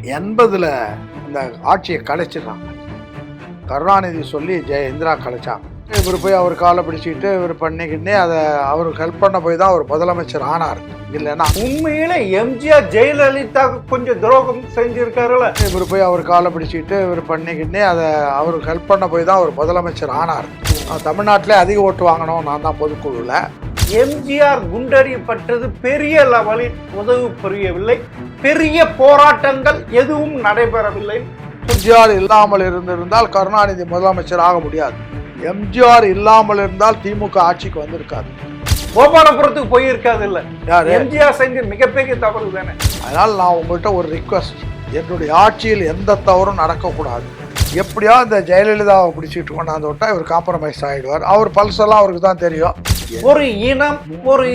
80ல் இந்த ஆட்சியை கலைச்சிடுறாங்க. கருணாநிதி சொல்லி இந்திரா கலைச்சாங்க. இவர் போய் அவர் காலை பிடிச்சிக்கிட்டு இவர் பண்ணிக்கிட்டே அதை அவருக்கு ஹெல்ப் பண்ண போய் தான் அவர் முதலமைச்சர் ஆனார். இல்லைன்னா உண்மையில எம்ஜிஆர் ஜெயலலிதா கொஞ்சம் துரோகம் செஞ்சிருக்காருல்ல. இவர் போய் அவர் காலை பிடிச்சிக்கிட்டு இவர் பண்ணிக்கிட்டே அதை அவருக்கு ஹெல்ப் பண்ண போய் தான் அவர் முதலமைச்சர் ஆனார். தமிழ்நாட்டிலே அதிக ஓட்டு வாங்கணும் நான் தான் பொதுக்குழுவில். எம்ஜிஆர் குண்டறியப்பட்டது பெரிய லெவலில் உதவி புரியவில்லை, பெரிய போராட்டங்கள் எதுவும் நடைபெறவில்லை. எம்ஜிஆர் இல்லாமல் இருந்திருந்தால் கருணாநிதி முதலமைச்சர் ஆக முடியாது. எம்ஜிஆர் இல்லாமல் இருந்தால் திமுக ஆட்சிக்கு வந்திருக்காது, கோபாலபுரத்துக்கு போயிருக்காது. இல்ல யாரு எம்ஜிஆர் செஞ்ச மிகப்பெரிய தவறு தானே. அதனால் நான் உங்கள்கிட்ட ஒரு ரிக்வஸ்ட், என்னுடைய ஆட்சியில் எந்த தவறும் நடக்கக்கூடாது. எப்படியா இந்த ஜெயலலிதாவை பிடிச்சிட்டு கொண்டாந்து விட்டா இவர் காம்ப்ரமைஸ் ஆகிடுவார். அவர் பல்செல்லாம் அவருக்கு தான் தெரியும். ஒரு இனம், ஒரு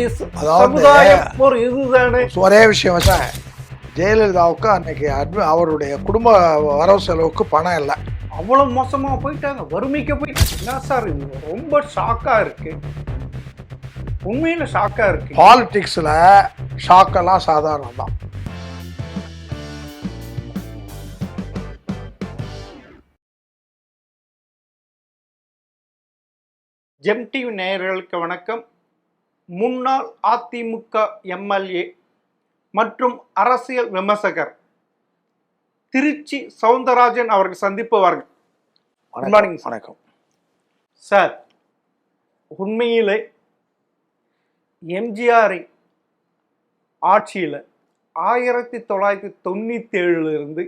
சமுதாயம், ஒரு இதுதானே. ஒரே விஷயம் வச்சா ஜெயலலிதாவுக்கு அன்னைக்கு அவருடைய குடும்ப வரவு செலவுக்கு பணம் இல்லை. அவ்வளவு மோசமா போயிட்டாங்க, வறுமைக்கு போயிட்டாங்க. என்ன சார் இது, ரொம்ப ஷாக்கா இருக்கு, உண்மையில ஷாக்கா இருக்கு. பாலிடிக்ஸ்ல ஷாக்கெல்லாம் சாதாரணம் தான். ஜெம் டிவி நேயர்களுக்கு வணக்கம். முன்னாள் அதிமுக எம்எல்ஏ மற்றும் அரசியல் விமர்சகர் திருச்சி சவுந்தரராஜன் அவர்கள் சந்திப்புவார்கள். வணக்கம் சார். உண்மையிலே எம்ஜிஆரை ஆட்சியில் 1997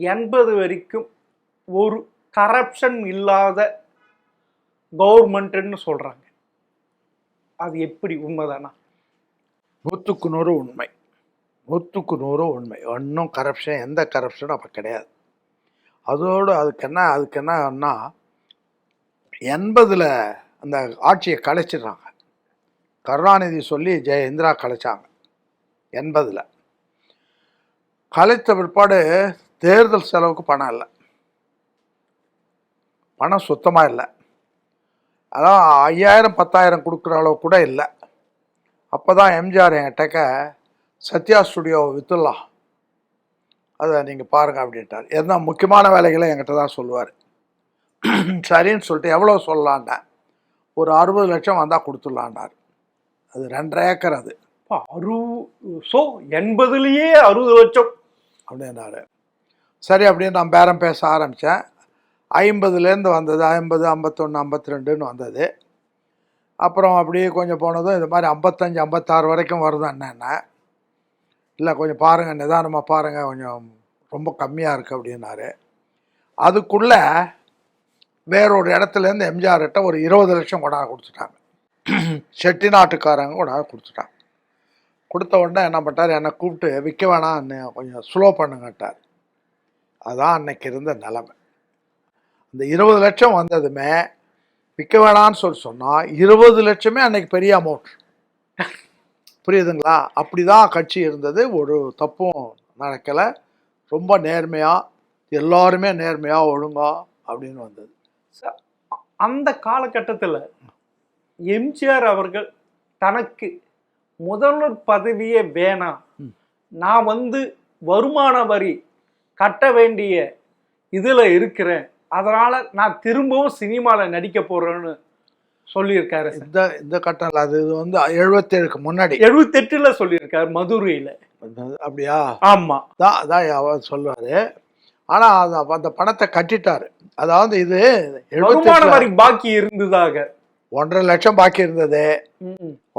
80 வரைக்கும் ஒரு கரப்ஷன் இல்லாத கவர்மெண்ட்னு சொல்றாங்க. அது எப்படி உண்மைதானா? 100க்கு 100 உண்மை, 100க்கு 100 உண்மை. ஒன்றும் கரப்ஷன், எந்த கரப்ஷனும் அப்போ கிடையாது. அதோடு அதுக்கு என்னன்னா 80ல் அந்த ஆட்சியை கலைச்சிடுறாங்க. கருணாநிதி சொல்லி இந்திரா கலைச்சாங்க. 80ல் கலைத்த பிற்பாடு தேர்தல் செலவுக்கு பணம் இல்லை, பணம் சுத்தமாக இல்லை. அதான் 5000 10,000 கொடுக்குற அளவு கூட இல்லை. அப்போ தான் எம்ஜிஆர் என்கிட்டக்க சத்யா ஸ்டுடியோவை விற்றுலாம், அதை நீங்கள் பாருங்கள் அப்படின்ட்டார். எதனா முக்கியமான வேலைகளை என்கிட்ட தான் சொல்லுவார். சரின்னு சொல்லிட்டு எவ்வளோ சொல்லலான்னேன். ஒரு 60 லட்சம் வந்தால் கொடுத்துடலான்னார். அது 2.5 ஏக்கர். அது 80லேயே 60 லட்சம் அப்படின்னாரு. சரி அப்படின்னு நான் பேரம் பேச ஆரம்பித்தேன். 50லேருந்து வந்தது, 50, 51, 52ன்னு வந்தது. அப்புறம் அப்படியே கொஞ்சம் போனதும் இது மாதிரி 55, 56 வரைக்கும் வருது. என்னென்ன இல்லை கொஞ்சம் பாருங்கள், நிதானமாக பாருங்கள், கொஞ்சம் ரொம்ப கம்மியாக இருக்குது அப்படின்னாரு. அதுக்குள்ளே வேறொரு இடத்துலேருந்து எம்ஜிஆர்கிட்ட ஒரு 20 லட்சம் கொண்டாந்து கொடுத்துட்டாங்க. செட்டி நாட்டுக்காரங்க கொண்டாந்து கொடுத்துட்டாங்க. கொடுத்த உடனே என்ன பண்ணிட்டார், என்னை கூப்பிட்டு விற்க வேணாம், கொஞ்சம் ஸ்லோ பண்ணுங்கட்டார். அதுதான் அன்னைக்கு இருந்த நிலைமை. இந்த 20 லட்சம் வந்ததுமே விற்க வேணான்னு சொன்னால் 20 லட்சமே அன்னைக்கு பெரிய அமௌண்ட். புரியுதுங்களா? அப்படி தான் கட்சி இருந்தது. ஒரு தப்பும் நடக்கலை, ரொம்ப நேர்மையாக, எல்லாருமே நேர்மையாக ஒழுங்கா அப்படின்னு வந்தது. அந்த காலகட்டத்தில் எம்ஜிஆர் அவர்கள் தனக்கு முதல்வர் பதவியே வேணாம், நான் வருமான வரி கட்ட வேண்டிய இதில் இருக்கிறேன், அதனால நான் திரும்பவும் சினிமாவில் நடிக்க போறேன்னு சொல்லியிருக்காரு. இந்த கட்டம் அது 77க்கு முன்னாடி 78ல் சொல்லியிருக்காரு, மதுரையில். அப்படியா? ஆமா, அதான் அவர் சொல்லுவாரு. ஆனால் அந்த பணத்தை கட்டிட்டாரு. அதாவது இது வருமான வரி பாக்கி இருந்ததாக 1.5 லட்சம் பாக்கி இருந்தது.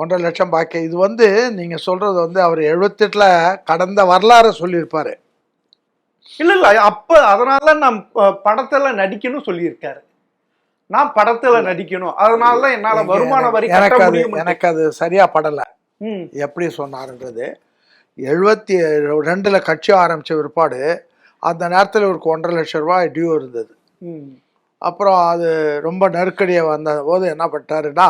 1.5 லட்சம் பாக்கி. இது நீங்க சொல்றது அவர் 78ல் கடந்த வரலாறு சொல்லியிருப்பாரு. இல்ல அப்ப அதனால நான் படத்துல நடிக்கணும் சொல்லியிருக்காரு. நான் படத்துல நடிக்கணும், அதனாலதான் என்னால வருமான வரி கட்ட முடியும். எனக்கு அது சரியா படல எப்படி சொன்னாருன்றது. 72ல் கட்சி ஆரம்பிச்ச பிற்பாடு அந்த நேரத்தில் ஒரு 1.5 லட்சம் ரூபாய் டியூ இருந்தது. அப்புறம் அது ரொம்ப நெருக்கடியை வந்த போது என்ன பண்ணிட்டாருன்னா,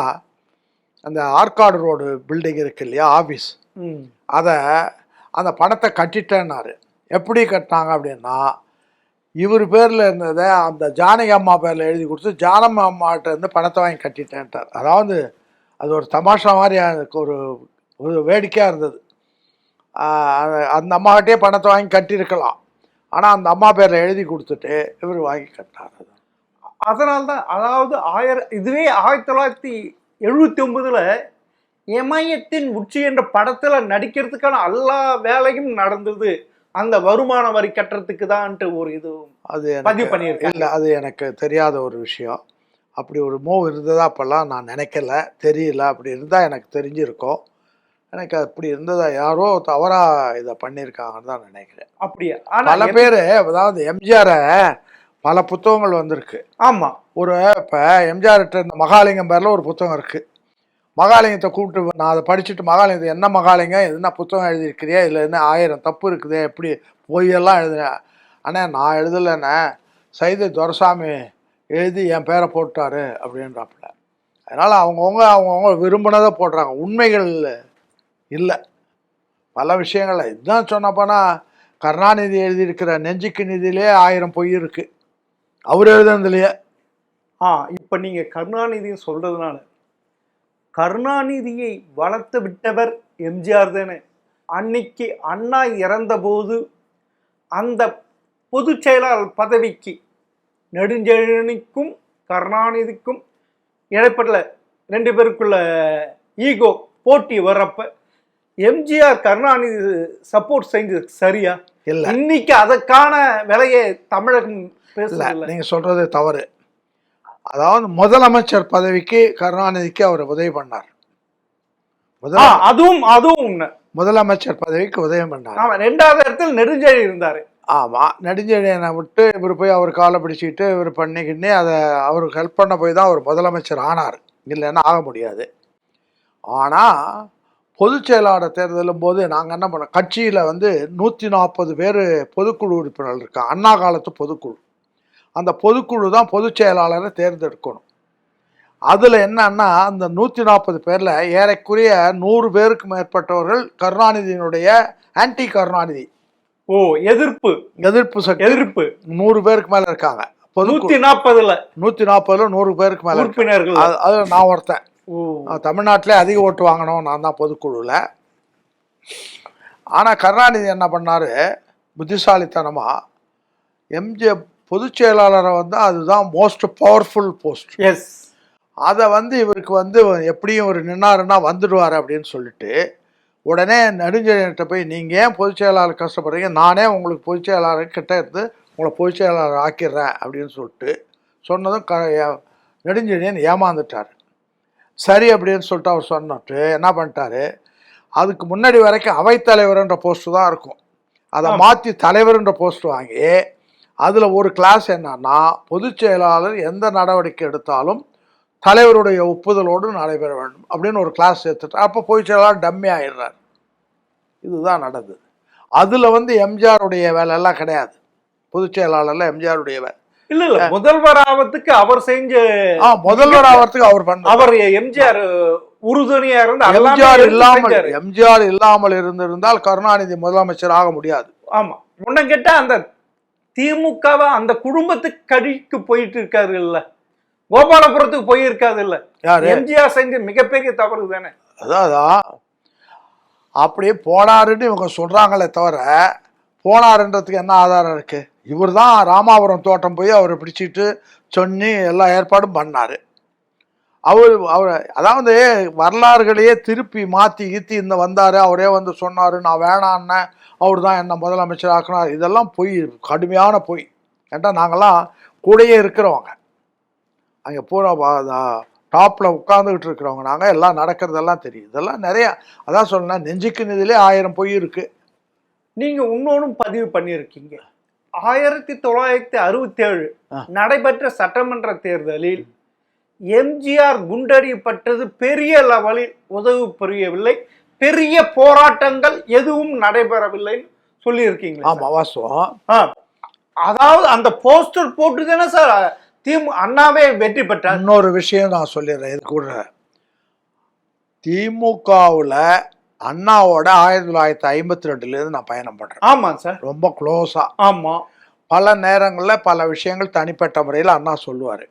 அந்த ஆற்காடு ரோடு பில்டிங் இருக்கு இல்லையா, ஆஃபீஸ், அதை அந்த பணத்தை கட்டிட்டேன்னாரு. எப்படி கட்டினாங்க அப்படின்னா, இவர் பேரில் இருந்ததை அந்த ஜானகி அம்மா பேரில் எழுதி கொடுத்து ஜானகி அம்மாட்ட இருந்து பணத்தை வாங்கி கட்டிட்டேன்ட்டார். அதாவது அது ஒரு தமாஷா மாதிரி ஒரு வேடிக்கையாக இருந்தது. அந்த அம்மாக்கிட்டே பணத்தை வாங்கி கட்டியிருக்கலாம். ஆனால் அந்த அம்மா பேரில் எழுதி கொடுத்துட்டு இவர் வாங்கி கட்டினார். அதனால்தான், அதாவது இதுவே 1979 இமயத்தின் உச்சி என்ற படத்துல நடிக்கிறதுக்கான எல்லா வேலையும் நடந்தது அந்த வருமான வரி கட்டுறதுக்கு தான் ஒரு இது அது பதிவு பண்ணியிருக்கேன். இல்லை, அது எனக்கு தெரியாத ஒரு விஷயம். அப்படி ஒரு மூவ் இருந்ததா அப்போல்லாம் நான் நினைக்கல, தெரியல. அப்படி இருந்தால் எனக்கு தெரிஞ்சிருக்கோம். எனக்கு அப்படி இருந்ததா யாரோ தவறாக இதை பண்ணியிருக்காங்கன்னு தான் நினைக்கிறேன். அப்படியா? பல பேர், அதாவது எம்ஜிஆரை பல புத்தகங்கள் வந்திருக்கு. ஆமா, ஒரு இப்போ எம்ஜிஆர்கிட்ட இந்த மகாலிங்கம் பேரில் ஒரு புத்தகம் இருக்குது. மகாலிங்கத்தை கூப்பிட்டு நான் அதை படிச்சுட்டு, மகாலிங்கத்தை என்ன மகாலிங்கம் என்ன புத்தகம் எழுதியிருக்கிறியா, இல்லை என்ன 1000 தப்பு இருக்குது, எப்படி பொய்யெல்லாம் எழுதுனேன். ஆனால் நான் எழுதலைண்ணே, சைதை துரைசாமி எழுதி என் பேரை போட்டாரு அப்படின்றாப்புல. அதனால் அவங்கவுங்க விரும்பினதை போடுறாங்க, உண்மைகள் இல்லை பல விஷயங்கள். இதுதான் சொன்னப்போனா கருணாநிதி எழுதியிருக்கிற நெஞ்சுக்கு நிதியிலே 1000 பொய் இருக்குது அவர் எழுதுனதுலையே. இப்போ நீங்கள் கருணாநிதியை சொல்கிறதுனால, கருணாநிதியை வளர்த்து விட்டவர் எம்ஜிஆர் தானே. அன்னைக்கு அண்ணா இறந்தபோது அந்த பொதுச் செயலாளர் பதவிக்கு நெடுஞ்செழியனுக்கும் கருணாநிதிக்கும் இடைப்பட்ட 2 பேருக்குள்ள ஈகோ போட்டி வர்றப்ப எம்ஜிஆர் கருணாநிதி சப்போர்ட் செஞ்சது சரியா? இல்லை, இன்னைக்கு அதற்கான விலையை தமிழகம் பேசல. நீங்கள் சொல்றது தவறு. அதாவது முதலமைச்சர் பதவிக்கு கருணாநிதிக்கு அவர் உதவி பண்ணார். அதுவும் உண்மை. முதலமைச்சர் பதவிக்கு உதவி பண்ணார். ஆமா, 2வது இடத்தில் நெடுஞ்செழியன் இருந்தாரு. ஆமா, நெடுஞ்செழியனை விட்டு இவர் போய் அவர் காலை பிடிச்சிக்கிட்டு இவர் பண்ணிக்கிட்டே அதை அவருக்கு ஹெல்ப் பண்ண போய் தான் அவர் முதலமைச்சர் ஆனார். இல்லைன்னா ஆக முடியாது. ஆனால் பொதுச் செயலாளர் தேர்தலும் போது நாங்கள் என்ன பண்ணோம், கட்சியில் 140 பேர் பொதுக்குழு உறுப்பினர்கள் இருக்காங்க, அண்ணா காலத்து பொதுக்குழு. அந்த பொதுக்குழு தான் பொதுச் செயலாளரை தேர்ந்தெடுக்கணும். அதில் என்னன்னா, அந்த 140 பேரில் ஏறக்குறைய 100 பேருக்கு மேற்பட்டவர்கள் கருணாநிதியினுடைய ஆன்டி கருணாநிதி எதிர்ப்பு 100 பேருக்கு மேலே இருக்காங்க. 140ல் 100 பேருக்கு மேலே உறுப்பினர்கள். அது நான் ஒருத்தன். தமிழ்நாட்டிலே அதிக ஓட்டு வாங்கினோம் நான் தான் பொதுக்குழுவில். ஆனால் கருணாநிதி என்ன பண்ணார், புத்திசாலித்தனமாக எம்ஜிஆர் பொதுச் செயலாளரை அதுதான் மோஸ்ட் பவர்ஃபுல் போஸ்ட். எஸ், அதை இவருக்கு எப்படியும் ஒரு நின்னாருன்னா வந்துடுவார் அப்படின்னு சொல்லிட்டு உடனே நெடுஞ்செழியன்கிட்ட போய் நீங்கள் ஏன் பொதுச் செயலாளர் கஷ்டப்படுறீங்க, நானே உங்களுக்கு பொதுச் செயலாளர் கிட்ட இருந்து உங்களை பொதுச் செயலாளர் ஆக்கிடுறேன் அப்படின்னு சொல்லிட்டு சொன்னதும் நெடுஞ்செழியன் ஏமாந்துட்டார். சரி அப்படின்னு சொல்லிட்டு அவர் சொன்னட்டு என்ன பண்ணிட்டாரு, அதுக்கு முன்னாடி வரைக்கும் அவைத்தலைவர்ன்ற போஸ்ட்டு தான் இருக்கும், அதை மாற்றி தலைவர்ன்ற போஸ்ட் வாங்கி அதில் ஒரு கிளாஸ் என்னன்னா, பொதுச் செயலாளர் எந்த நடவடிக்கை எடுத்தாலும் தலைவருடைய ஒப்புதலோடு நடைபெற வேண்டும் அப்படின்னு ஒரு கிளாஸ் சேர்த்துட்டு அப்போ பொதுச் செயலாளர் டம்மி ஆயிடுறார். இதுதான் நடந்தது. அதில் எம்ஜிஆருடைய வேலையெல்லாம் கிடையாது, பொதுச் செயலாளர்ல எம்ஜிஆருடைய வேலை இல்ல. முதல்வர் ஆவதுக்கு அவர் செஞ்ச முதல்வர் ஆவதுக்கு அவர் பண்ண அவர் எம்ஜிஆர் உறுதுணையா இருந்து எம்ஜிஆர் இல்லாமல் இருந்திருந்தால் கருணாநிதி முதலமைச்சர் ஆக முடியாது. ஆமா, முன்ன கேட்டா அந்த திமுகவை அந்த குடும்பத்துக்கு கழிக்கு போயிட்டு இருக்காரு இல்ல, கோபாலபுரத்துக்கு போயிருக்காது இல்ல. எம்ஜிஆர் செஞ்ச மிகப்பெரிய தவறு தானே. அதான் அப்படியே போனாருன்னு இவங்க சொல்றாங்களே தவிர, போனாருன்றதுக்கு என்ன ஆதாரம் இருக்கு? இவர் தான் ராமாபுரம் தோட்டம் போய் அவரை பிடிச்சிட்டு சொன்னி எல்லா ஏற்பாடும் பண்ணார். அவர் அதாவது வரலாறுகளையே திருப்பி மாற்றி கீத்தி வந்தார், அவரே சொன்னார் நான் வேணான்னு, அவர் தான் என்னை முதலமைச்சர் ஆக்கினார். இதெல்லாம் பொய், கடுமையான பொய். ஏன்டா நாங்கள்லாம் கூடயே இருக்கிறவங்க, அங்கே பூரா டாப்பில் உட்காந்துக்கிட்டு இருக்கிறவங்க நாங்கள், எல்லாம் நடக்கிறதெல்லாம் தெரியும். இதெல்லாம் நிறையா, அதான் சொன்னேன், நெஞ்சுக்கு நிதியிலே 1000 பொய் இருக்குது. நீங்கள் இன்னொன்றும் பதிவு பண்ணியிருக்கீங்க. 1967 நடைபெற்ற சட்டமன்ற தேர்தலில் எம்ஜிஆர் குண்டடிப்பட்டது பெரிய லெவலில் உதவி புரியவில்லை, பெரிய போராட்டங்கள் எதுவும் நடைபெறவில்லைன்னு சொல்லியிருக்கீங்க. ஆமா, வாஸ்தவம். அதாவது அந்த போஸ்டர் போட்டு தானே சார் அண்ணாவே வெற்றி பெற்றார். இன்னொரு விஷயம் நான் சொல்லிடுறேன், இது கூட திமுகவில் அண்ணாவோட 1952 நான் பயணம் பண்றேன். ஆமா சார், ரொம்ப க்ளோஸா. ஆமா, பல நேரங்களில் பல விஷயங்கள் தனிப்பட்ட முறையில் அண்ணா சொல்லுவார்.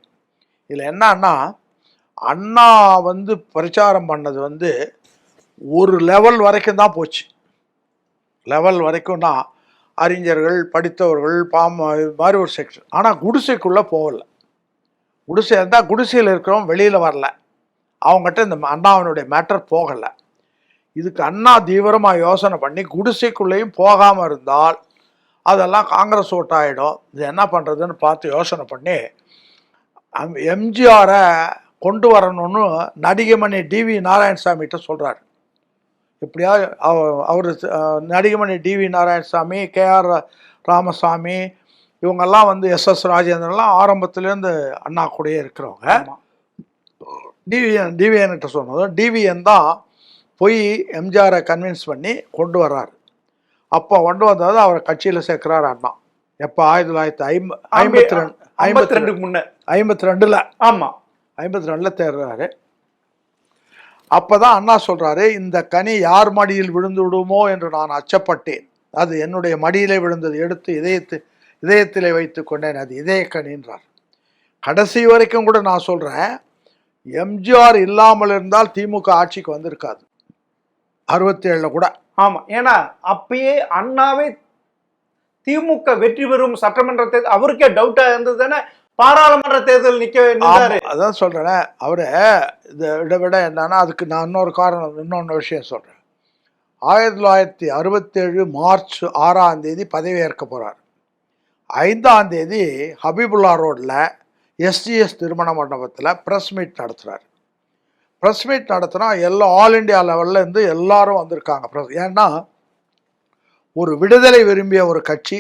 இதில் என்னன்னா, அண்ணா பிரச்சாரம் பண்ணது ஒரு லெவல் வரைக்கும் தான் போச்சு. லெவல் வரைக்கும்னா அறிஞர்கள், படித்தவர்கள், இது மாதிரி ஒரு செக்ஷன். ஆனால் குடிசைக்குள்ளே போகல. குடிசை இருந்தால் குடிசையில் இருக்கிறவங்க வெளியில் வரல. அவங்ககிட்ட இந்த அண்ணாவினுடைய மேட்டர் போகலை. இதுக்கு அண்ணா தீவிரமாக யோசனை பண்ணி குடிசைக்குள்ளேயும் போகாமல் இருந்தால் அதெல்லாம் காங்கிரஸ் ஓட்டாயிடும், இது என்ன பண்ணுறதுன்னு பார்த்து யோசனை பண்ணி எம்ஜிஆரை கொண்டு வரணும்னு நடிகமணி டிவி நாராயணசாமிகிட்ட சொல்கிறார். எப்படியாவது அவர் நடிகமணி டிவி நாராயணசாமி, கேஆர் ராமசாமி, இவங்கெல்லாம் வந்து எஸ்எஸ் ராஜேந்திரன்லாம் ஆரம்பத்துலேருந்து அண்ணா கூடயே இருக்கிறவங்க. டிவிஎன்கிட்ட சொன்னதும் டிவிஎன் தான் போய் எம்ஜிஆரை கன்வின்ஸ் பண்ணி கொண்டு வர்றாரு. அப்போ கொண்டு வந்தது அவரை கட்சியில் சேர்க்குறாரு அண்ணா. எப்போ 1952 முன்னே 52 ஆமாம் 52 தேர்றாரு. அப்போ தான் அண்ணா சொல்கிறாரு, இந்த கனி யார் மடியில் விழுந்து விடுமோ என்று நான் அச்சப்பட்டேன், அது என்னுடைய மடியிலே விழுந்தது, எடுத்து இதயத்திலே வைத்து கொண்டேன், அது இதய கனின்றார். கடைசி வரைக்கும் கூட நான் சொல்கிறேன், எம்ஜிஆர் இல்லாமல் இருந்தால் திமுக ஆட்சிக்கு வந்திருக்காது 67 கூட. ஆமாம், ஏன்னா அப்பயே அண்ணாவே திமுக வெற்றி பெறும் சட்டமன்ற தேர்தல் அவருக்கே டவுட்டாக இருந்தது தானே, பாராளுமன்ற தேர்தல் நிற்க. அதான் சொல்கிறேன், அவரை இதை விட என்னன்னா, அதுக்கு நான் இன்னொன்று விஷயம் சொல்கிறேன். 1967 மார்ச் 6ஆம் தேதி பதவியேற்க போகிறார். 5ஆம் தேதி ஹபீபுல்லா ரோடில் எஸ்ஜிஎஸ் திருமண மண்டபத்தில் ப்ரெஸ் மீட் நடத்துகிறார். ப்ரெஸ் மீட் நடத்தினா ஆல் இண்டியா லெவலில் இருந்து எல்லாரும் வந்திருக்காங்க. ஏன்னா ஒரு விடுதலை விரும்பிய ஒரு கட்சி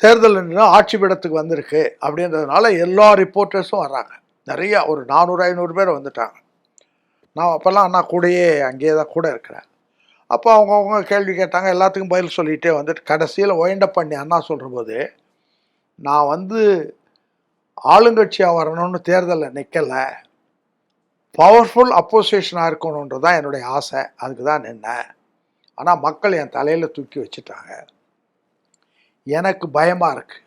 தேர்தல் ஆட்சி பீடத்துக்கு வந்திருக்கு அப்படின்றதுனால எல்லா ரிப்போர்ட்டர்ஸும் வர்றாங்க. நிறையா ஒரு 400-500 பேர் வந்துட்டாங்க. நான் அப்போல்லாம் அண்ணா கூடயே அங்கேயே தான் கூட இருக்கிறேன். அப்போ அவங்கவுங்க கேள்வி கேட்டாங்க, எல்லாத்துக்கும் பதில் சொல்லிகிட்டே வந்துட்டு கடைசியில் ஒயிண்டப் பண்ணி அண்ணா சொல்கிற போது, நான் வந்து ஆளுங்கட்சியாக வரணும்னு தேர்தலில் நிற்கலை, பவர்ஃபுல் அப்போசிஷனாக இருக்கணுன்றது தான் என்னுடைய ஆசை, அதுக்கு தான் நின்னேன். ஆனால் மக்கள் என் தலையில் தூக்கி வச்சுட்டாங்க, எனக்கு பயமாக இருக்குது.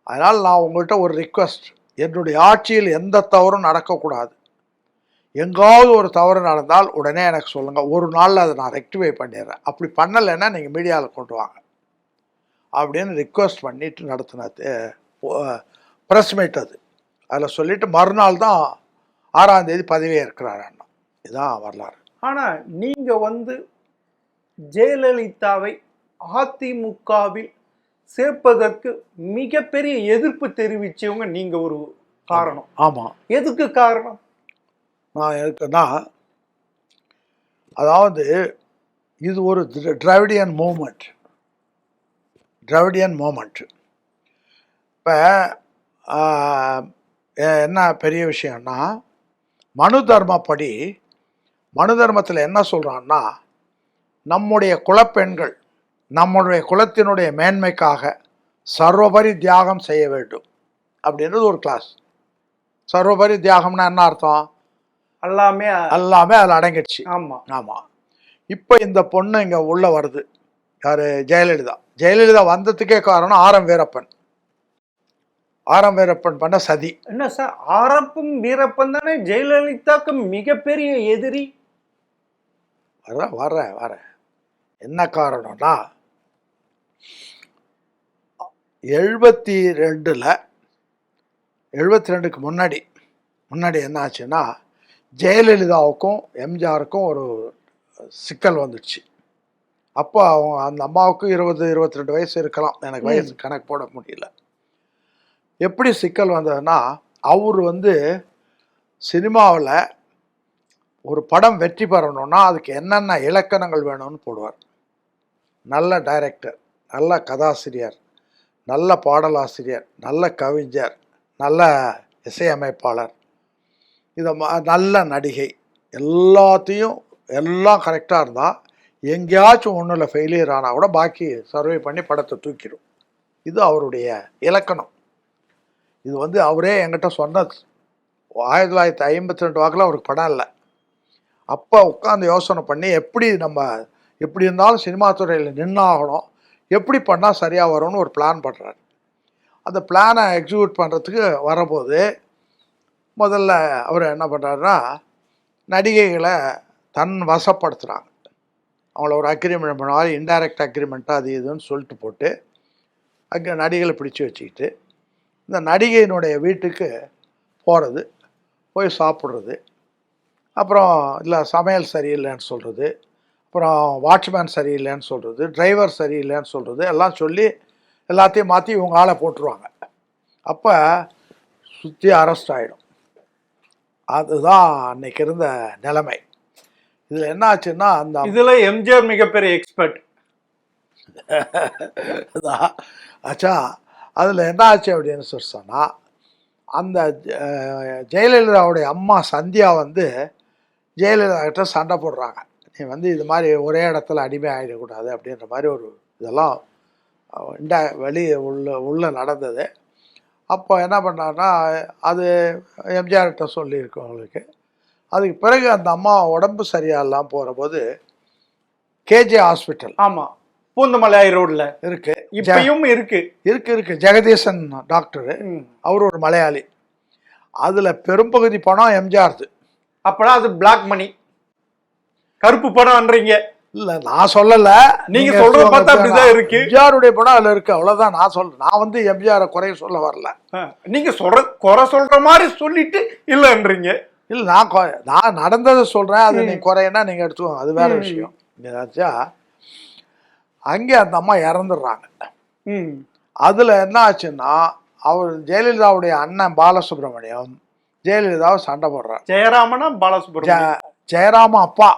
அதனால் நான் உங்கள்கிட்ட ஒரு ரிக்வெஸ்ட், என்னுடைய ஆட்சியில் எந்த தவறும் நடக்கக்கூடாது, எங்காவது ஒரு தவறு நடந்தால் உடனே எனக்கு சொல்லுங்கள், ஒரு நாளில் அதை நான் ரெக்டிஃபை பண்ணிடுறேன், அப்படி பண்ணலைன்னா நீங்கள் மீடியாவில் கொண்டு வாங்க அப்படின்னு ரிக்வெஸ்ட் பண்ணிட்டு நடத்தின ப்ரெஸ் மீட் அது. அதில் சொல்லிவிட்டு மறுநாள் தான் 6ஆம் தேதி பதவியே இருக்கிறார் அண்ணா. இதுதான் வரலாறு. ஆனால் நீங்கள் வந்து ஜெயலலிதாவை அதிமுகவில் சேர்ப்பதற்கு மிகப்பெரிய எதிர்ப்பு தெரிவித்தவங்க நீங்கள் ஒரு காரணம். ஆமாம். எதுக்கு காரணம்? நான் எதுக்குன்னா, அதாவது இது ஒரு திராவிடியன் மூமெண்ட். இப்போ என்ன பெரிய விஷயம்னா, மனு தர்மத்தில் என்ன சொல்கிறான்னா, நம்முடைய குலப்பெண்கள் நம்முடைய குலத்தினுடைய மேன்மைக்காக சர்வபரி தியாகம் செய்ய வேண்டும் அப்படின்றது ஒரு கிளாஸ். சர்வபரி தியாகம்னா என்ன அர்த்தம்? எல்லாமே அதில் அடங்கிடுச்சு. ஆமாம். இப்போ இந்த பொண்ணு இங்கே உள்ள வருது, யார்? ஜெயலலிதா வந்ததுக்கே காரணம் ஆரம் வீரப்பன் பண்ண சதி. என்ன சார், ஆரம் வீரப்பன் தானே ஜெயலலிதாவுக்கு மிகப்பெரிய எதிரி. வர என்ன காரணம்னா, 72க்கு முன்னாடி என்ன ஆச்சுன்னா, ஜெயலலிதாவுக்கும் எம்ஜிஆருக்கும் ஒரு சிக்கல் வந்துடுச்சு. அப்போ அந்த அம்மாவுக்கு 20-22 வயசு இருக்கலாம், எனக்கு வயசு கணக்கு போட முடியல. எப்படி சிக்கல் வந்ததுன்னா, அவர் வந்து சினிமாவில் ஒரு படம் வெற்றி பெறணும்னா அதுக்கு என்னென்ன இலக்கணங்கள் வேணும்னு போடுவார். நல்ல டைரக்டர், நல்ல கதாசிரியர், நல்ல பாடலாசிரியர், நல்ல கவிஞர், நல்ல இசையமைப்பாளர், நல்ல நடிகை, எல்லாம் கரெக்டாக இருந்தால் எங்கேயாச்சும் ஒன்றில் ஃபெயிலியர் ஆனால் கூட பாக்கி சர்வே பண்ணி படத்தை தூக்கிடும். இது அவருடைய இலக்கணம். இது வந்து அவரே என்கிட்ட சொன்னது. 1952 வாக்கில் அவருக்கு படம் இல்லை. அப்போ உட்காந்து யோசனை பண்ணி எப்படி இருந்தாலும் சினிமா துறையில் நின்னாகணும், எப்படி பண்ணால் சரியாக வரும்னு ஒரு பிளான் பண்ணுறாரு. அந்த பிளானை எக்ஸிக்யூட் பண்ணுறதுக்கு வரும்போது முதல்ல அவர் என்ன பண்ணுறாருன்னா, நடிகைகளை தன் வசப்படுத்துகிறாங்க. அவங்கள ஒரு அக்ரிமெண்ட் பண்ணுவாங்க, இன்டைரக்ட் அக்ரிமெண்ட்டாக அது இதுன்னு சொல்லிட்டு போட்டு அங்கே நடிகளை பிடிச்சி வச்சுக்கிட்டு இந்த நடிகையினுடைய வீட்டுக்கு போகிறது, போய் சாப்பிட்றது, அப்புறம் இல்லை சமையல் சரியில்லைன்னு சொல்கிறது, அப்புறம் வாட்ச்மேன் சரியில்லைன்னு சொல்கிறது, டிரைவர் சரியில்லைன்னு சொல்கிறது, எல்லாம் சொல்லி எல்லாத்தையும் மாற்றி இவங்க ஆளை போட்டுருவாங்க. அப்போ சுற்றி அரெஸ்ட் ஆகிடும். அதுதான் அன்னைக்கு இருந்த நிலைமை. இதில் என்ன ஆச்சுன்னா அந்த இதில் எம்ஜிஆர் மிகப்பெரிய எக்ஸ்பர்ட். ஆச்சா அதில் என்ன ஆச்சு அப்படின்னு சொன்னால் அந்த ஜெயலலிதாவுடைய அம்மா சந்தியா வந்து ஜெயலலிதா கிட்ட சண்டை போடுறாங்க. நீ வந்து இது மாதிரி ஒரே இடத்துல அடிமை ஆகிடக்கூடாது அப்படின்ற மாதிரி ஒரு இதெல்லாம் வெளியே உள்ள நடந்தது. அப்போ என்ன பண்ணாங்கன்னா அது எம்ஜிஆர்கிட்ட சொல்லியிருக்கவங்களுக்கு. அதுக்கு பிறகு அந்த அம்மா உடம்பு சரியாகலாம் போகிற போது கேஜே ஹாஸ்பிட்டல், ஆமாம், பூந்தமலை ரோடில் இருக்கு, இப்பயும் இருக்கு ஜெகதீசன் டாக்டரு, அவர் ஒரு மலையாளி. அதில் பெரும்பகுதி பணம் எம்ஜிஆர்து. அப்போலாம் அது பிளாக் மணி, கருப்பு பணம்ன்றீங்க. இல்லை நான் சொல்லலை, நீங்க சொல்றது பார்த்தா அப்படிதான் இருக்கு. எம்ஜிஆருடைய படம் அதில் இருக்கு, அவ்வளோதான் நான் சொல்றேன். நான் வந்து எம்ஜிஆரை குறைய சொல்ல வரல. நீங்க குறை சொல்ற மாதிரி சொல்லிட்டு இல்லைன்றீங்க. இல்லை நான் நடந்ததை சொல்கிறேன், அது நீ குறையனா நீங்கள் எடுத்துக்கோங்க, அது வேற விஷயம். ஏதாச்சா அங்கே அந்த அம்மா இறந்துடுறாங்க. அதில் என்ன ஆச்சுன்னா அவர் ஜெயலலிதாவுடைய அண்ணன் பாலசுப்ரமணியம் ஜெயலலிதாவை சண்டை போடுறார். ஜெயராமனா பாலசுப்ரமணியம்? ஜெயராம அப்பா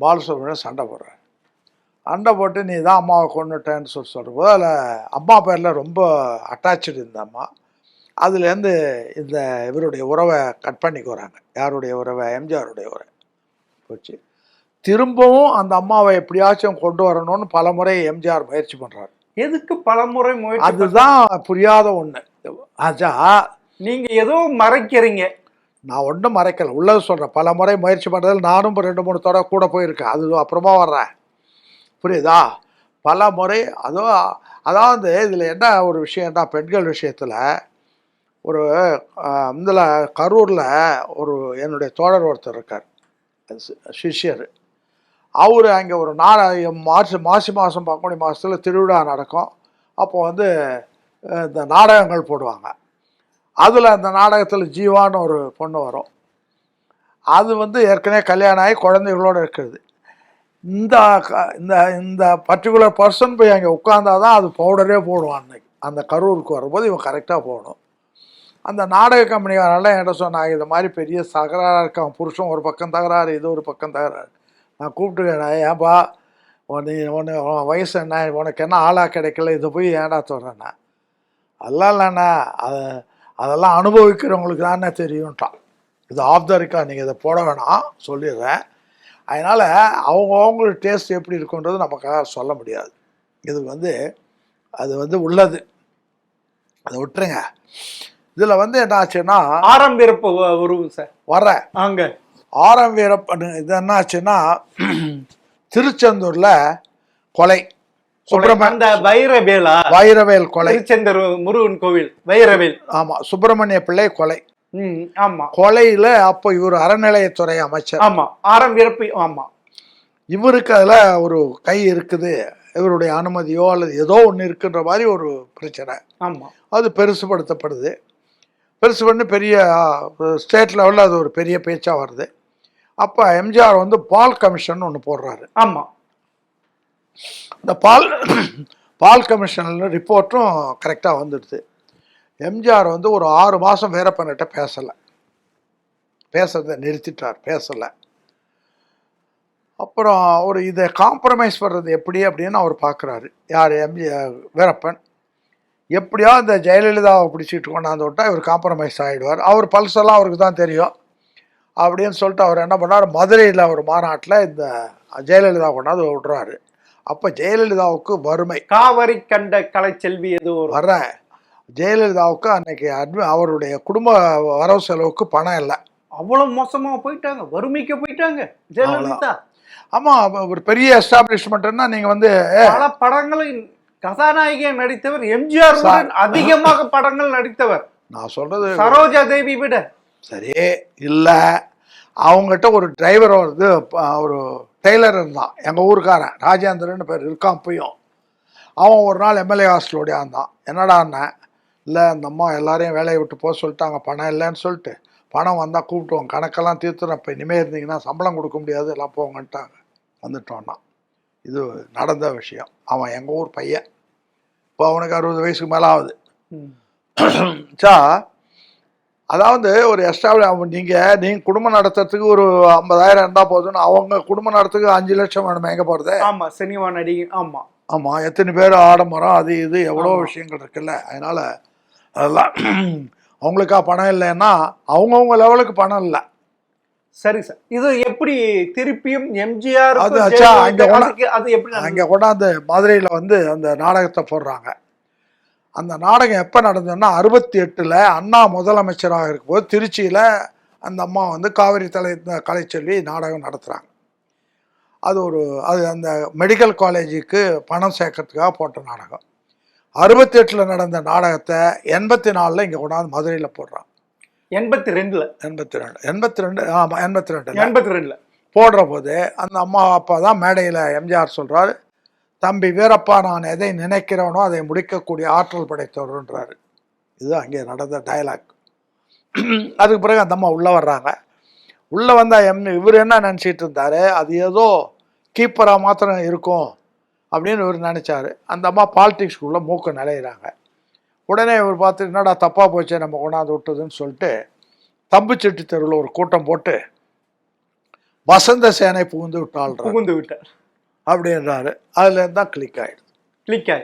பாலசுப்ரமணியம் சண்டை போடுறார். சண்டை போட்டு நீ தான் அம்மாவை கொண்டுட்டேன்னு சொல்கிறபோது அதில் அம்மா பேரில் ரொம்ப அட்டாச்சு இந்த அம்மா. அதுலேருந்து இந்த இவருடைய உறவை கட் பண்ணிக்குறாங்க. யாருடைய உறவை? எம்ஜிஆருடைய உறவை போச்சு. திரும்பவும் அந்த அம்மாவை எப்படியாச்சும் கொண்டு வரணும்னு பல முறை எம்ஜிஆர் முயற்சி பண்ணுறாரு. எதுக்கு பல முறை முயற்சி? அதுதான் புரியாத ஒன்று. ஆச்சா நீங்க ஏதோ மறைக்கிறீங்க. நான் ஒன்றும் மறைக்கல, உள்ளது சொல்கிறேன். பல முறை முயற்சி பண்ணுறதில் நானும் 2-3 தடவை கூட போயிருக்கேன். அது அப்புறமா வர்றேன், புரியுதா? பல முறை அதாவது இதில் என்ன ஒரு விஷயம்னா, பெண்கள் விஷயத்தில் ஒரு இதில் கரூரில் ஒரு என்னுடைய தோழர் ஒருத்தர் இருக்கார், சிஷ்யர். அவர் அங்கே ஒரு மாசி மாதம் பங்குனி மாதத்தில் திருவிழா நடக்கும். அப்போ வந்து இந்த நாடகங்கள் போடுவாங்க. அதில் அந்த நாடகத்தில் ஜீவான்னு ஒரு பொண்ணு வரும். அது வந்து ஏற்கனவே கல்யாணம் ஆகி குழந்தைகளோடு இருக்கிறது. இந்த இந்த இந்த பர்டிகுலர் பர்சன் போய் அங்கே உட்காந்தாதான் அது பவுடரே போடுவான். அன்னைக்கு அந்த கரூருக்கு வரும்போது இவன் கரெக்டாக போகணும். அந்த நாடக கம்பெனிக்காரெல்லாம் என்கிட்ட சொன்னாங்க, இது மாதிரி பெரிய தகராறாக இருக்கான், புருஷன் ஒரு பக்கம் தகராறு, இது ஒரு பக்கம் தகராறு. நான் கூப்பிட்டுக்கேன், ஏன்பா ஒன்று வயசு என்ன, உனக்கு என்ன ஆளாக கிடைக்கல, இதை போய் ஏன்டா சொல்கிறேன்னா, அதெல்லாம் இல்லைண்ணா, அதெல்லாம் அனுபவிக்கிறவங்களுக்கு தானே தெரியும்ட்டான். இது ஆஃப் த ரெக்கார்ட், நீங்கள் இதை போட வேணாம் சொல்லிடுறேன். அதனால் அவங்களோட டேஸ்ட் எப்படி இருக்குன்றது நமக்காக சொல்ல முடியாது. இது வந்து அது வந்து உள்ளது, அதை விட்டுருங்க. இதில் வந்து என்ன ஆச்சுன்னா ஆரம் வீரப்ப உருவம் சார் வர்றேன் அங்கே ஆரம் வீரப்பன். இது என்ன ஆச்சுன்னா திருச்செந்தூரில் கொலை, வைரவேல் கொலை, திருச்செந்தூர் முருகன் கோவில் வைரவேல். ஆமாம், சுப்பிரமணிய பிள்ளை கொலை. ஆமா, கொலையில் அப்போ இவர் அறநிலையத்துறை அமைச்சர். ஆமா, ஆரம் வீரப்ப. ஆமா, இவருக்கு அதில் ஒரு கை இருக்குது, இவருடைய அனுமதியோ அல்லது ஏதோ ஒன்று இருக்குன்ற மாதிரி ஒரு பிரச்சனை. ஆமாம், அது பெருசுபடுத்தப்படுது. பெருசு பண்ணி பெரிய ஸ்டேட் லெவலில் அது ஒரு பெரிய பேச்சாக வருது. அப்போ எம்ஜிஆர் வந்து பால் கமிஷன் ஒன்று போடுறாரு. ஆமாம், இந்த பால் கமிஷனில் ரிப்போர்ட்டும் கரெக்டாக வந்துடுது. எம்ஜிஆர் வந்து ஒரு 6 மாதம் வீரப்பன்கிட்ட பேசுறதை நிறுத்திட்டார், பேசலை. அப்புறம் ஒரு இதை காம்ப்ரமைஸ் பண்ணுறது எப்படி அப்படின்னு அவர் பார்க்குறாரு. யார்? வீரப்பன். எப்படியோ இந்த ஜெயலலிதாவை பிடிச்சிட்டு கொண்டாந்து விட்டால் இவர் காம்ப்ரமைஸ் ஆகிடுவார், அவர் பல்செல்லாம் அவருக்கு தான் தெரியும் அப்படின்னு சொல்லிட்டு அவர் என்ன பண்ணார், மதுரையில் ஒரு மாநாட்டில் இந்த ஜெயலலிதா கொண்டாந்து விடுறாரு. அப்போ ஜெயலலிதாவுக்கு வறுமை, காவிரி கண்ட கலைச்செல்வி எதுவும் வர்ற ஜெயலலிதாவுக்கு அன்னைக்கு அவருடைய குடும்ப வரவு செலவுக்கு பணம் இல்லை. அவ்வளோ மோசமாக போயிட்டாங்க, வறுமைக்கு போயிட்டாங்க ஜெயலலிதா. ஆமாம், ஒரு பெரிய எஸ்டாப்ளிஷ்மெண்ட்னா நீங்கள் வந்து பல படங்களில் கதாநாயகியை நடித்தவர் எம்ஜிஆர், அதிகமாக படங்கள் நடித்தவர். நான் சொல்றது சரோஜா தேவி விட. சரி இல்லை, அவங்ககிட்ட ஒரு டிரைவர் வருது, ஒரு டெய்லர் இருந்தான், எங்கள் ஊருக்காரன் ராஜேந்திரன்னு பேர் இருக்கான் இப்பயும். அவன் ஒரு நாள் எம்எல்ஏ ஹாஸ்டலோடையா இருந்தான். என்னடாண்ணே, இல்லை இந்த அம்மா எல்லாரையும் வேலையை விட்டு போக சொல்லிட்டாங்க, பணம் இல்லைன்னு சொல்லிட்டு, பணம் வந்தால் கூப்பிட்டுவோம், கணக்கெல்லாம் தீர்த்துறேன், இப்போ இனிமேல் இருந்தீங்கன்னா சம்பளம் கொடுக்க முடியாது, எல்லாம் போங்கன்ட்டாங்க, வந்துட்டோன்னா. இது நடந்த விஷயம். அவன் எங்கள் ஊர் பையன், இப்போ அவனுக்கு 60 வயசுக்கு மேலே ஆகுது. சா அதாவது ஒரு நீங்கள் குடும்பம் நடத்துறதுக்கு ஒரு 50,000 இருந்தால் போதுன்னு, அவங்க குடும்பம் நடத்துறதுக்கு 5 லட்சம் வேணுமே, எங்கே போகிறது? ஆமாம், சினிமா நடிகை. ஆமாம் ஆமாம், எத்தனை பேர் ஆடம்பரம் அது இது எவ்வளோ விஷயங்கள் இருக்குல்ல. அதனால் அதெல்லாம் அவங்களுக்கா பணம் இல்லைன்னா அவங்கவுங்க லெவலுக்கு பணம் இல்லை. சரி சார், இது எப்படி திருப்பியும் எம்ஜிஆர் அது எப்படி அங்கே கொண்டாந்து மதுரையில் வந்து அந்த நாடகத்தை போடுறாங்க. அந்த நாடகம் எப்போ நடந்ததுன்னா 68 அண்ணா முதலமைச்சராக இருக்கும்போது திருச்சியில் அந்த அம்மா வந்து காவிரி கலைச்செல்வி நாடகம் நடத்துகிறாங்க. அது அந்த மெடிக்கல் காலேஜுக்கு பணம் சேர்க்கறதுக்காக போட்ட நாடகம். 68 நடந்த நாடகத்தை 84 இங்கே கொண்டாந்து மதுரையில் போடுறாங்க. 82 ஆமாம் 82 போடுற போது அந்த அம்மா அப்பா தான் மேடையில் எம்ஜிஆர் சொல்கிறாரு, தம்பி வீரப்பா, நான் எதை நினைக்கிறவனோ அதை முடிக்கக்கூடிய ஆற்றல் படைத்தவர்ன்றாரு. இது அங்கே நடந்த டயலாக். அதுக்கு பிறகு அந்த அம்மா உள்ளே வர்றாங்க. உள்ளே வந்தால் இவர் என்ன நினச்சிட்டு இருந்தார், அது ஏதோ கீப்பராக மாத்திரம் இருக்கும் அப்படின்னு இவர் நினச்சாரு. அந்த அம்மா பாலிடிக்ஸ்குள்ளே மூக்க நிலையிறாங்க. உடனே இவர் பார்த்து, என்னடா தப்பாக போச்சே நம்ம கொண்டாந்து விட்டதுன்னு சொல்லிட்டு தம்புச்செட்டி தெருவில் ஒரு கூட்டம் போட்டு வசந்த சேனை புகுந்து விட்டார் அப்படின்றாரு. அதுலேருந்து தான் கிளிக் ஆகிடுது.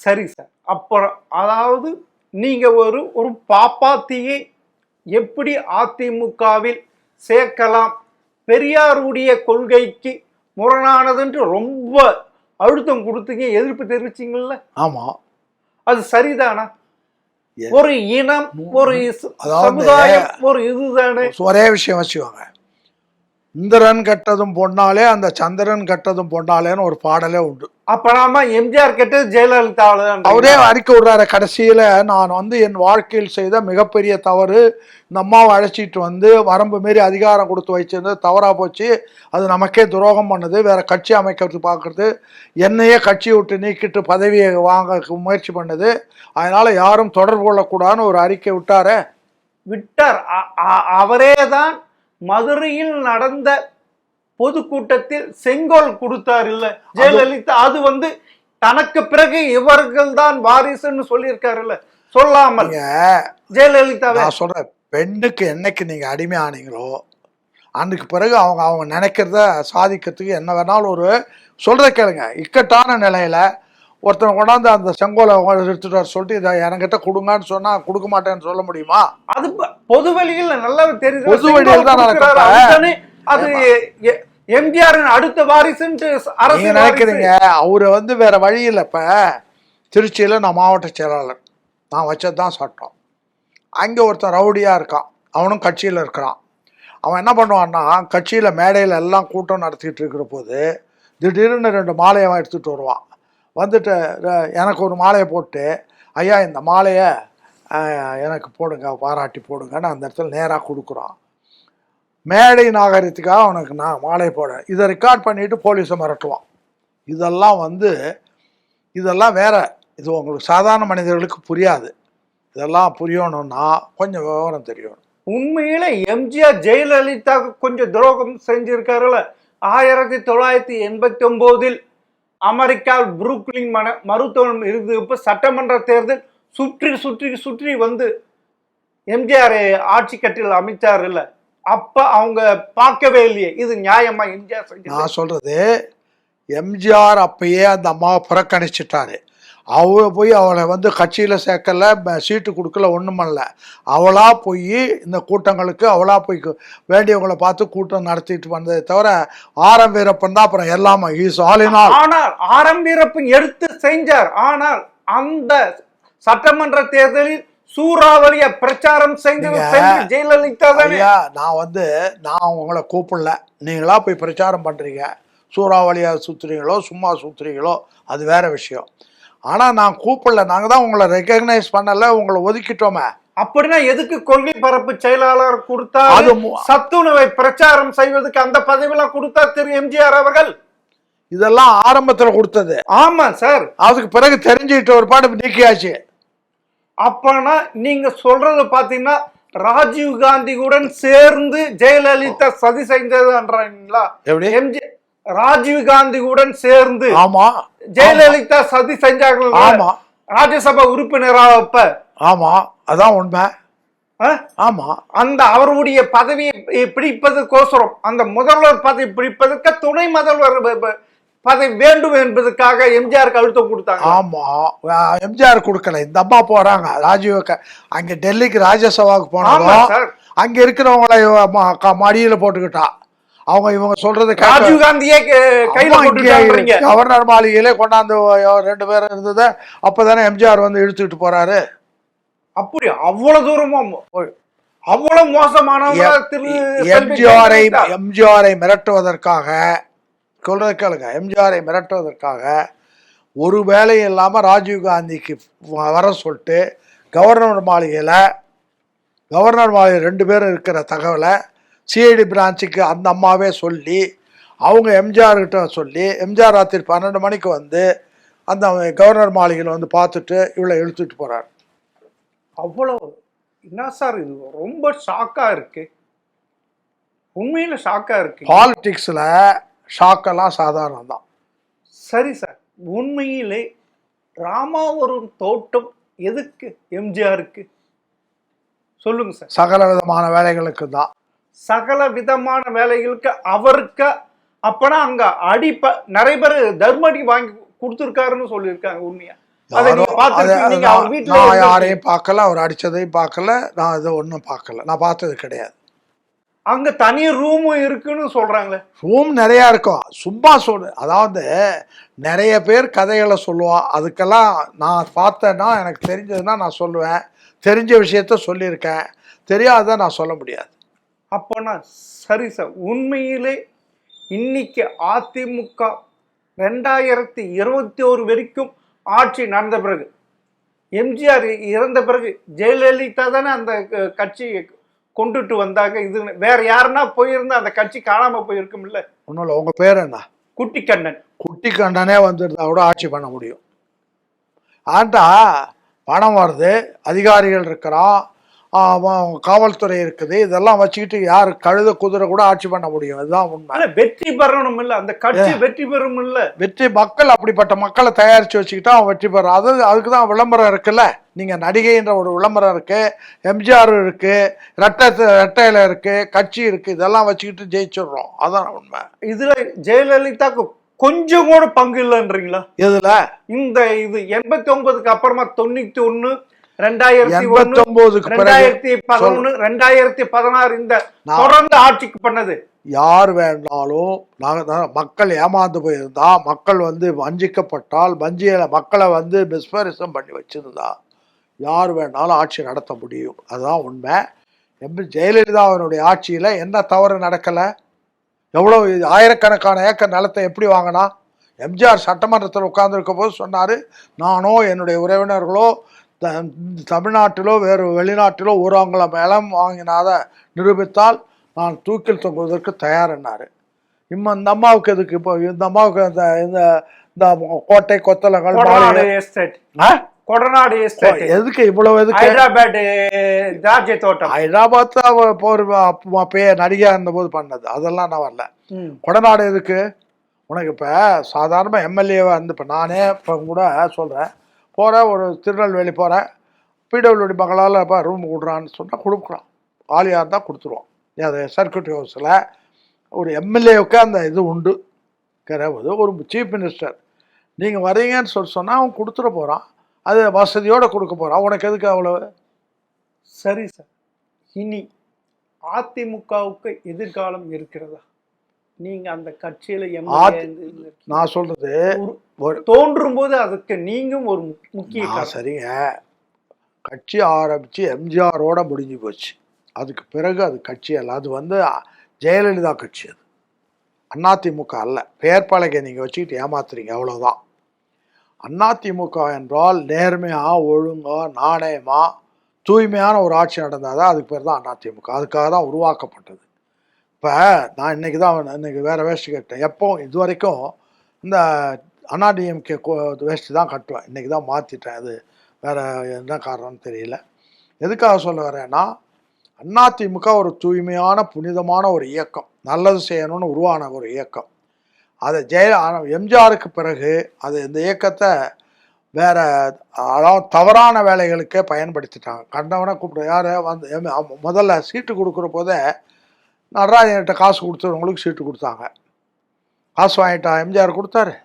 சரி சார், அப்புறம் அதாவது நீங்கள் ஒரு பாப்பாத்தியை எப்படி அதிமுகவில் சேர்க்கலாம், பெரியாருடைய கொள்கைக்கு முரணானதுன்ட்டு ரொம்ப அழுத்தம் கொடுத்தீங்க, எதிர்ப்பு தெரிவிச்சிங்கல்ல? ஆமாம், அது சரிதானா? ஒரு இனம், ஒரு சமுதாயம், ஒரு இதுதானே. ஒரே விஷயம் வச்சுக்கோங்க, இந்திரன் கெட்டதும் பொண்ணாலே அந்த சந்திரன் கெட்டதும் பொண்ணாலேன்னு ஒரு பாடலே உண்டு. அப்ப எம்ஜிஆர் கெட்டது ஜெயலலிதா, அவரே அறிக்கை விடுறாரு கடைசியில, நான் வந்து என் வாழ்க்கையில் செய்த மிகப்பெரிய தவறு, இந்த அம்மாவை அழைச்சிட்டு வந்து வரம்பு மீறி அதிகாரம் கொடுத்து வச்சிருந்தது தவறா போச்சு, அது நமக்கே துரோகம் பண்ணுது, வேற கட்சி அமைக்கிறது பார்க்கறது, என்னையே கட்சியை விட்டு நீக்கிட்டு பதவியை வாங்க முயற்சி பண்ணுது, அதனால யாரும் தொடர்பு கொள்ளக்கூடாதுன்னு ஒரு அறிக்கை விட்டார். அவரே தான் மதுரையில் நடந்த பொதுக்கூட்டத்தில் செங்கோல் கொடுத்தார் இல்ல ஜெயலலிதா. அது வந்து தனக்கு பிறகு இவர்கள் தான் வாரிசுன்னு சொல்லியிருக்காரு இல்ல, சொல்லாமல் ஜெயலலிதா. நான் சொல்றேன், பெண்ணுக்கு என்னைக்கு நீங்க அடிமை ஆனீங்களோ அன்னைக்கு பிறகு அவங்க நினைக்கிறத சாதிக்கிறதுக்கு என்ன வேணாலும் ஒரு சொல்றத கேளுங்க. இக்கட்டான நிலையில ஒருத்தனை கொண்டாந்து அந்த செங்கோலை எடுத்துட்டு வர சொல்லிட்டு இதை என்கிட்ட கொடுங்கன்னு சொன்னா கொடுக்க மாட்டேன்னு சொல்ல முடியுமா? அது பொது வழியில் நல்லா தெரியுது, பொது வழியில் தான் நடக்கும். அது எம்ஜிஆரின் அடுத்த வாரிசுன்னு அரசு நினைக்கிறீங்க. அவரை வந்து வேற வழி இல்லை. இப்ப திருச்சியில நான் மாவட்ட செயலாளர், நான் வச்சதுதான் சட்டம். அங்கே ஒருத்தன் ரவுடியா இருக்கான், அவனும் கட்சியில் இருக்கிறான். அவன் என்ன பண்ணுவான்னா, கட்சியில மேடையில் எல்லாம் கூட்டம் நடத்திட்டு இருக்கிற போது திடீர்னு 2 மாலையை எடுத்துட்டு வருவான். வந்துட்டு எனக்கு ஒரு மாலையை போட்டு, ஐயா இந்த மாலையை எனக்கு போடுங்க, பாராட்டி போடுங்கன்னு அந்த இடத்துல நேராக கொடுக்குறான். மேடை நாகரிகத்துக்காக அவனுக்கு நான் மாலை போட, இதை ரெக்கார்ட் பண்ணிட்டு போலீஸை மிரட்டுவான். இதெல்லாம் வேற, இது உங்களுக்கு சாதாரண மனிதர்களுக்கு புரியாது. இதெல்லாம் புரியணும்னா கொஞ்சம் விவரம் தெரியணும். உண்மையில எம்ஜிஆர் ஜெயலலிதா கொஞ்சம் துரோகம் செஞ்சிருக்காருல. 1989 அமெரிக்கா புரூக்ளின் மருத்துவம் இருந்து சட்டமன்ற தேர்தல் சுற்றி வந்து எம்ஜிஆர் ஆட்சி கட்டில் அமைச்சார் இல்ல, அப்ப அவங்க பார்க்கவே இல்லையே. இது நியாயமா? எம்ஜிஆர் நான் சொல்றது, எம்ஜிஆர் அப்பயே அந்த அம்மாவை புறக்கணிச்சிட்டாரு. போய் அவளை வந்து கட்சியில் சேர்க்கல, சீட்டு கொடுக்கல, ஒன்றும் பண்ணல. அவளா போய் இந்த கூட்டங்களுக்கு அவளா போய் வேண்டியவங்களை பார்த்து கூட்டம் நடத்திட்டு வந்ததை தவிர ஆரம் வீரப்பன் தான் அப்புறம் எல்லாமே ஆனால் ஆரம் வீரப்பன் எடுத்து செஞ்சார். ஆனால் அந்த சட்டமன்ற தேர்தலில் சூறாவளிய பிரச்சாரம் செய்தது ஜெயலலிதா தானே. நான் உங்களை கூப்பிடல, நீங்களா போய் பிரச்சாரம் பண்றீங்க. சூறாவளியா சுத்துறீங்களோ சும்மா சுத்துறீங்களோ அது வேற விஷயம். ஆனால் நான் கூப்பிடல, நாங்கள் தான் உங்களை ரெக்கக்னைஸ் பண்ணலை, உங்களை ஒதுக்கிட்டோமே. அப்படின்னா எதுக்கு கொள்கை பரப்பு செயலாளர் கொடுத்தா, அது சத்துணவை பிரச்சாரம் செய்வதற்கு அந்த பதவியெல்லாம் கொடுத்தா திரு எம்ஜிஆர் அவர்கள்? இதெல்லாம் ஆரம்பத்துல கொடுத்தது. ஆமா சார். அதுக்கு பிறகு தெரிஞ்சுக்கிட்ட ஒரு பாட்டு நீக்கியாச்சு. அப்பனா நீங்க சொல்றது பாத்தீங்கன்னா ராஜீவ் காந்தியுடன் சேர்ந்து ஜெயலலிதா சதி செஞ்சதுன்றீங்களா? எப்படி? ராஜீவ் காந்தியுடன் சேர்ந்து ஆமா ஜெயலலிதா சதி செஞ்சாங்க. ஆமா, ராஜ்யசபா உறுப்பினரா அப்ப. ஆமா, அதான் உண்மை. ஆமா, அந்த அவருடைய பதவியை பிடிப்பதற்கோசரம், அந்த முதல்வர் பதவி பிடிப்பதற்கு துணை முதல்வர் பதவி வேண்டும் என்பதற்காக எம்ஜிஆருக்கு அழுத்தம் கொடுத்தாங்க. ஆமா, எம்ஜிஆர் கொடுக்கல. இந்த அம்மா போறாங்க ராஜீவ் அங்க டெல்லிக்கு ராஜ்யசபாவுக்கு போனாலும் அங்க இருக்கிறவங்களை மடியில போட்டுக்கிட்டா. அவங்க இவங்க சொல்றது ராஜீவ் காந்தியே கையில போட்டுட்டாங்க. கவர்னர் மாளிகையிலே கொண்டாந்து 2 பேரும் இருந்தது. அப்பதானே எம்ஜிஆர் வந்து இழுத்துக்கிட்டு போறாரு. அப்படி அவ்வளவு தூரமா அவ்வளவு மோசமானவங்க திரு எம்ஜிஆரை மிரட்டுவதற்காக சொல்றது கேளுங்க. எம்ஜிஆரை மிரட்டுவதற்காக ஒரு வேலையும் இல்லாம ராஜீவ் காந்திக்கு வர சொல்லிட்டு கவர்னர் மாளிகையில 2 பேரும் இருக்கிற தகவலை சிஐடி பிரான்ச்சுக்கு அந்த அம்மாவே சொல்லி, அவங்க எம்ஜிஆர் கிட்ட சொல்லி, எம்ஜிஆர் ராத்திரி 12 மணிக்கு வந்து அந்த கவர்னர் மாளிகையில் வந்து பார்த்துட்டு இவளை இழுத்துட்டு போறாரு. அவ்வளவு என்ன சார் இது? ரொம்ப ஷாக்கா இருக்கு, உண்மையில ஷாக்கா இருக்கு. பாலிடிக்ஸ்ல ஷாக்கெல்லாம் சாதாரணம் தான். சரி சார், உண்மையிலே ராமாவரம் தோட்டம் எதுக்கு எம்ஜிஆருக்கு சொல்லுங்க சார்? சகல விதமான வேலைகளுக்கு தான். சகல விதமான வேலைகளுக்கு அவருக்கு. அப்பனா அங்க நிறைய பேர் தர்மடி வாங்கி கொடுத்துருக்காருன்னு சொல்லியிருக்காங்க. உண்மையா? நான் யாரையும் பார்க்கல, அவர் அடிச்சதையும் பார்க்கல, நான் அதை ஒன்றும் பார்க்கல, நான் பார்த்தது கிடையாது. அங்க தனி ரூமும் இருக்குன்னு சொல்றாங்களே. ரூம் நிறைய இருக்கும். சும்மா சொல்லு, அதாவது நிறைய பேர் கதைகளை சொல்லுவான். அதுக்கெல்லாம் நான் பார்த்தேன்னா, எனக்கு தெரிஞ்சதுன்னா நான் சொல்லுவேன். தெரிஞ்ச விஷயத்த சொல்லியிருக்கேன், தெரியாததை நான் சொல்ல முடியாது. அப்போனா சரி சார், உண்மையிலே இன்னைக்கு அதிமுக 2021 வரைக்கும் ஆட்சி நடந்த பிறகு, எம்ஜிஆர் இறந்த பிறகு ஜெயலலிதா தானே அந்த கட்சி கொண்டுட்டு வந்தாங்க. இது வேற யாருன்னா போயிருந்தா அந்த கட்சி காணாம போயிருக்கும். இல்ல ஒன்றும் இல்லை. உங்க பேர் என்ன? குட்டிக்கண்ணன். குட்டிக்கண்ணனே வந்துருந்தா கூட ஆட்சி பண்ண முடியும். ஆண்டா பணம் வருது, அதிகாரிகள் இருக்கிறான், காவல்துறை இருக்குது, இதெல்லாம் வச்சுக்கிட்டு யாரு கழுத குதிரை கூட ஆட்சி பண்ண முடியும். இதுதான் உண்மை. வெற்றி பெறணும் இல்ல, அந்த கட்சி வெற்றி பெறும் இல்ல. வெற்றி மக்கள் அப்படிப்பட்ட மக்களை தயாரிச்சு வச்சுக்கிட்டா அவன் வெற்றி பெறும். அதுக்குதான் விளம்பரம் இருக்குல்ல. நீங்க நடிகைன்ற ஒரு விளம்பரம் இருக்கு, எம்ஜிஆர் இருக்கு, ரெட்டையில இருக்கு, கட்சி இருக்கு, இதெல்லாம் வச்சுக்கிட்டு ஜெயிச்சிடுறோம். அதான் உண்மை. இதுல ஜெயலலிதாக்கு கொஞ்சம் கூட பங்கு இல்லைன்றீங்களா? எதுல? இந்த இது 89க்கு அப்புறமா 91, 2019, 2011, 2016 இந்த தொடர்ந்து ஆட்சிக்கு பண்ணது யார் வேணாலும். மக்கள் ஏமாந்து போயிருந்தா, மக்கள் வந்து வஞ்சிக்கப்பட்டால், மக்களை வந்து மிஸ்பரிசம் பண்ணி வச்சிருந்தா யார் வேணாலும் ஆட்சி நடத்த முடியும். அதுதான் உண்மை. ஜெயலலிதாவினுடைய ஆட்சியில என்ன தவறு நடக்கல? எவ்வளவு ஆயிரக்கணக்கான ஏக்கர் நிலத்தை எப்படி வாங்கினா? எம்ஜிஆர் சட்டமன்றத்தில் உட்கார்ந்துருக்க போது சொன்னாரு, நானோ என்னுடைய உறவினர்களோ தமிழ்நாட்டிலோ வேறு வெளிநாட்டிலோ ஒரு அங்குலம் நிலம் வாங்கினாத நிரூபித்தால் நான் தூக்கில் தொங்குவதற்கு தயார்னாரு. இந்த அம்மாவுக்கு எதுக்கு இப்போ? இந்த அம்மாவுக்கு இந்த கோட்டை கொத்தலங்கள் கொடநாடு எதுக்கு இவ்வளவு? எதுக்கு ஹைதராபாத் நடிகா இருந்த போது பண்ணது, அதெல்லாம் நான் வரல. கொடநாடு எதுக்கு உனக்கு? இப்ப சாதாரண எம்எல்ஏவா இருந்து, இப்ப நானே இப்ப கூட சொல்றேன், போகிறேன், ஒரு திருநெல்வேலி போகிறேன், பிடபிள்யூடி மகளால் இப்போ ரூம் கொடுறான்னு சொன்னால் கொடுக்குறான். ஆலியாக இருந்தால் கொடுத்துருவோம். அது சர்க்கியூட் ஹவுஸில் ஒரு எம்எல்ஏவுக்கு அந்த இது உண்டு. கிடையாது ஒரு சீஃப் மினிஸ்டர் நீங்கள் வரீங்கன்னு சொன்னால் அவன் கொடுத்துட போகிறான். அது வசதியோடு கொடுக்க போகிறான். உனக்கு எதுக்கு அவ்வளவு? சரி சார், இனி அதிமுகவுக்கு எதிர்காலம் இருக்கிறதா? நீங்க அந்த கட்சியில நான் சொல்றது தோன்றும் போது அதுக்கு நீங்க ஒரு முக்கிய சரிங்க. கட்சி ஆரம்பிச்சு எம்ஜிஆரோட முடிஞ்சு போச்சு. அதுக்கு பிறகு அது கட்சி அல்ல, அது வந்து ஜெயலலிதா கட்சி. அது அதிமுக அல்ல. பெயர் பலகை நீங்க வச்சுக்கிட்டு ஏமாத்துறீங்க, அவ்வளவுதான். அதிமுக என்றால் நேர்மையா, ஒழுங்கா, நாணயமா தூய்மையான ஒரு ஆட்சி நடந்தால் தான் அதுக்கு பேர் தான் அதிமுக. அதுக்காக தான் உருவாக்கப்பட்டது. இப்போ நான் இன்னைக்கு வேறு வேஷ்டி கட்டேன். எப்போ இது வரைக்கும் இந்த அண்ணாடிஎம்கே வேஷ்டி தான் கட்டுவேன். இன்றைக்கி தான் மாற்றிட்டேன். அது வேறு என்ன காரணம்னு தெரியல. எதுக்காக சொல்ல வரேன்னா, அதிமுக ஒரு தூய்மையான புனிதமான ஒரு இயக்கம், நல்லது செய்யணும்னு உருவான ஒரு இயக்கம். அதை எம்ஜிஆருக்கு பிறகு அது இந்த இயக்கத்தை வேற அதாவது தவறான வேலைகளுக்கே பயன்படுத்திட்டாங்க. கண்டவனை கூப்பிட்டு யார் வந்து முதல்ல சீட்டு கொடுக்குற போதே நடராஜன்கிட்ட காசு கொடுத்தவங்களுக்கு சீட்டு கொடுத்தாங்க. காசு வாங்கிட்டா எம்ஜிஆர் கொடுத்தாரு.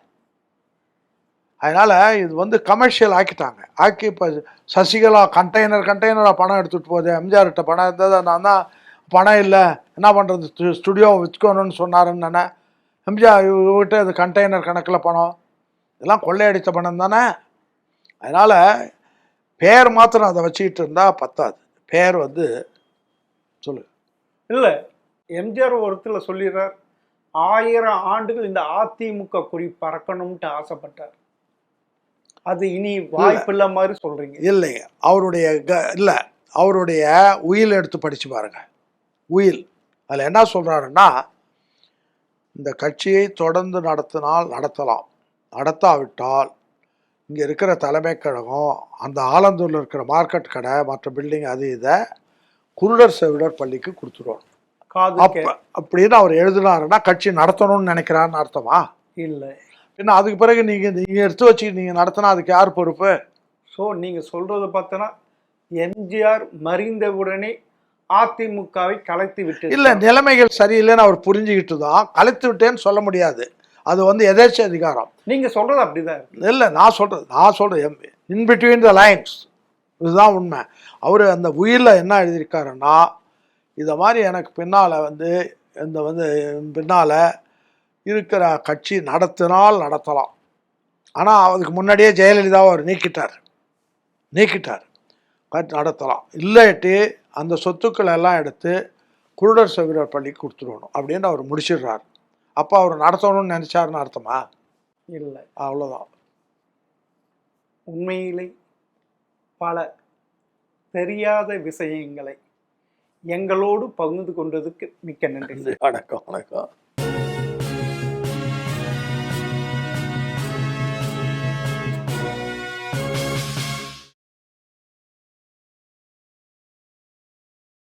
அதனால் இது வந்து கமர்ஷியல் ஆக்கிட்டாங்க. ஆக்கி இப்போ சசிகலா கண்டெய்னராக பணம் எடுத்துகிட்டு போகுது. எம்ஜிஆர்கிட்ட பணம் இருந்தது, நான் தான் பணம் இல்லை என்ன பண்ணுறது ஸ்டுடியோவை வச்சுக்கணும்னு சொன்னாருன்னு தானே. எம்ஜிஆர் இவர்கிட்ட இது கண்டெய்னர் கணக்கில் பணம், இதெல்லாம் கொள்ளையடித்த பணம் தானே. அதனால் பேர் மாத்திரம் அதை வச்சுக்கிட்டு இருந்தால் பத்தாது. பேர் வந்து சொல்லு இல்லை, எம்ஜிஆர் ஒருத்தர் சொல்லிடுறார், 1000 ஆண்டுகள் இந்த அதிமுக கொடி பறக்கணும்ட்டு ஆசைப்பட்டார். அது இனி வாய்ப்பில்லை மாதிரி சொல்றீங்க. இல்லைங்க, அவருடைய இல்லை, அவருடைய உயில் எடுத்து படித்து பாருங்க. உயில் அதில் என்ன சொல்கிறாருன்னா, இந்த கட்சியை தொடர்ந்து நடத்தலாம், நடத்தாவிட்டால் இங்கே இருக்கிற தலைமை கழகம், அந்த ஆலந்தூரில் இருக்கிற மார்க்கெட் கடை, மற்ற பில்டிங், அது இதை குருடர் செவிடர் பள்ளிக்கு கொடுத்துருவாங்க அப்படின்னு அவர் எழுதினாருன்னா கட்சி நடத்தணும்னு நினைக்கிறான்னு அர்த்தமா? இல்லை. பின்ன அதுக்கு பிறகு நீங்கள் எடுத்து வச்சு நீங்கள் நடத்தினா அதுக்கு யார் பொறுப்பு? ஸோ நீங்கள் சொல்கிறது பார்த்தோன்னா எம்ஜிஆர் மறைந்தவுடனே அதிமுகவை கலைத்து விட்டு இல்லை, நிலைமைகள் சரியில்லைன்னு அவர் புரிஞ்சுக்கிட்டு தான் கலைத்து விட்டேன்னு சொல்ல முடியாது. அது வந்து எதேச்ச அதிகாரம். நீங்கள் சொல்கிறது அப்படிதான். இல்லை, நான் சொல்கிறேன் இன் பிட்வீன் த லைன்ஸ், இதுதான் உண்மை. அவர் அந்த உயிரில் என்ன எழுதியிருக்காருன்னா, இதை மாதிரி எனக்கு பின்னால் வந்து பின்னால் இருக்கிற கட்சி நடத்தலாம், ஆனால் அதுக்கு முன்னாடியே ஜெயலலிதாவை அவர் நீக்கிட்டார். நடத்தலாம், இல்லாட்டி அந்த சொத்துக்களை எல்லாம் எடுத்து குருடர் செவிடர் பள்ளிக்கு கொடுத்துடணும் அப்படின்னு அவர் முடிச்சிடுறார். அப்போ அவர் நடத்தணும்னு நினைச்சாருன்னு அர்த்தமா? இல்லை, அவ்வளோதான். உண்மையிலே பல தெரியாத விஷயங்களை எங்களோடு பகிர்ந்து கொண்டதுக்கு மிக்க நன்றி. வணக்கம்.